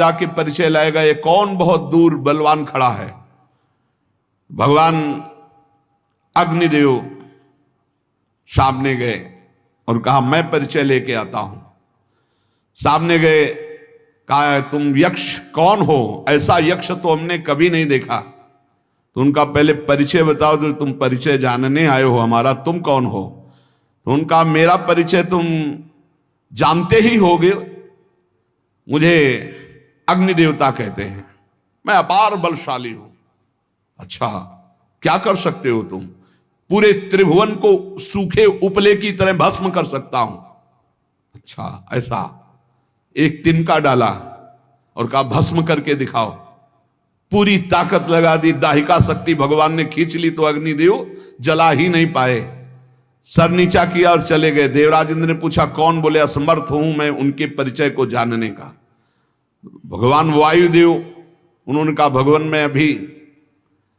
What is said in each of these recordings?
जाके परिचय लाएगा, ये कौन बहुत दूर बलवान खड़ा है। भगवान अग्निदेव सामने गए और कहा मैं परिचय लेके आता हूं। सामने गए, कहा तुम यक्ष कौन हो, ऐसा यक्ष तो हमने कभी नहीं देखा, तो उनका पहले परिचय बताओ, तो तुम परिचय जानने आए हो हमारा, तुम कौन हो। तो उनका मेरा परिचय तुम जानते ही होगे, मुझे अग्नि देवता कहते हैं, मैं अपार बलशाली हूं। अच्छा, क्या कर सकते हो तुम? पूरे त्रिभुवन को सूखे उपले की तरह भस्म कर सकता हूं। अच्छा ऐसा, एक तिनका डाला और कहा भस्म करके दिखाओ। पूरी ताकत लगा दी, दाहिका शक्ति भगवान ने खींच ली तो अग्निदेव जला ही नहीं पाए। सर नीचा किया और चले गए। देवराज इंद्र ने पूछा कौन? बोले असमर्थ हूं मैं उनके परिचय को जानने का। भगवान वायुदेव, उन्होंने कहा भगवान मैं अभी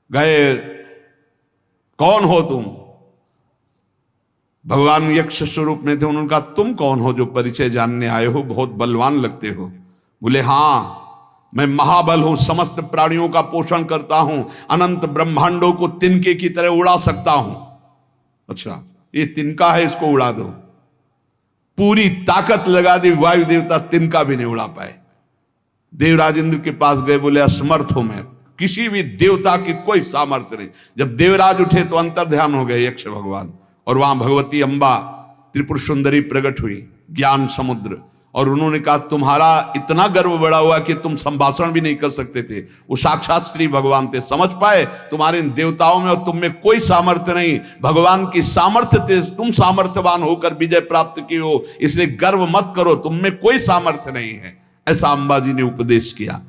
गए, कौन हो तुम? भगवान यक्ष स्वरूप में थे। उन्होंने कहा तुम कौन हो जो परिचय जानने आए हो, बहुत बलवान लगते हो। बोले हाँ मैं महाबल हूं, समस्त प्राणियों का पोषण करता हूं, अनंत ब्रह्मांडों को तिनके की तरह उड़ा सकता हूं। अच्छा ये तिनका है, इसको उड़ा दो। पूरी ताकत लगा दी, वायु देवता तिनका भी नहीं उड़ा पाए। देवराज इंद्र के पास गए, बोले असमर्थ हूं मैं, किसी भी देवता की कोई सामर्थ्य नहीं। जब देवराज उठे तो अंतर ध्यान हो गए यक्ष भगवान, और वहां भगवती अंबा त्रिपुर सुंदरी प्रकट हुई, ज्ञान समुद्र। और उन्होंने कहा तुम्हारा इतना गर्व बड़ा हुआ कि तुम संभाषण भी नहीं कर सकते थे। वो साक्षात श्री भगवान थे, समझ पाए तुम्हारे इन देवताओं में और तुम में कोई सामर्थ्य नहीं, भगवान की सामर्थ्य थे, तुम सामर्थ्यवान होकर विजय प्राप्त की हो, इसलिए गर्व मत करो, तुम में कोई सामर्थ्य नहीं है। ऐसा अंबा जी ने उपदेश किया।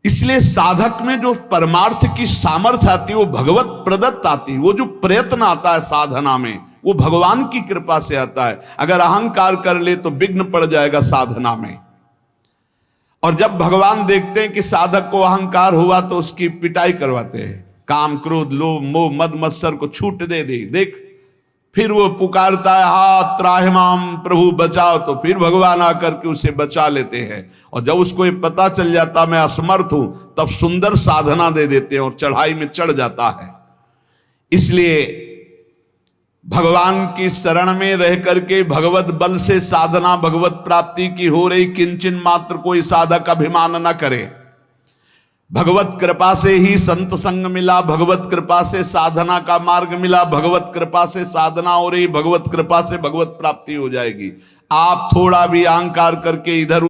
इसलिए साधक में जो परमार्थ की सामर्थ्य आती है वो भगवत प्रदत्त आती है। वो जो प्रयत्न आता है साधना में वो भगवान की कृपा से आता है। अगर अहंकार कर ले तो विघ्न पड़ जाएगा साधना में। और जब भगवान देखते हैं कि साधक को अहंकार हुआ तो उसकी पिटाई करवाते हैं। काम क्रोध लोभ मोह मद मत्सर को छूट दे देख, फिर वो पुकारता है हाथ त्राहिमाम प्रभु बचाओ, तो फिर भगवान आकर के उसे बचा लेते हैं। और जब उसको ये पता चल जाता मैं असमर्थ हूं, तब सुंदर साधना दे देते हैं और चढ़ाई में चढ़ जाता है। इसलिए भगवान की शरण में रह करके भगवत बल से साधना भगवत प्राप्ति की हो रही, किंचन मात्र कोई साधक अभिमान न करे। भगवत कृपा से ही संत संग मिला, भगवत कृपा से साधना का मार्ग मिला, भगवत कृपा से साधना हो रही, भगवत कृपा से भगवत प्राप्ति हो जाएगी। आप थोड़ा भी अहंकार करके इधर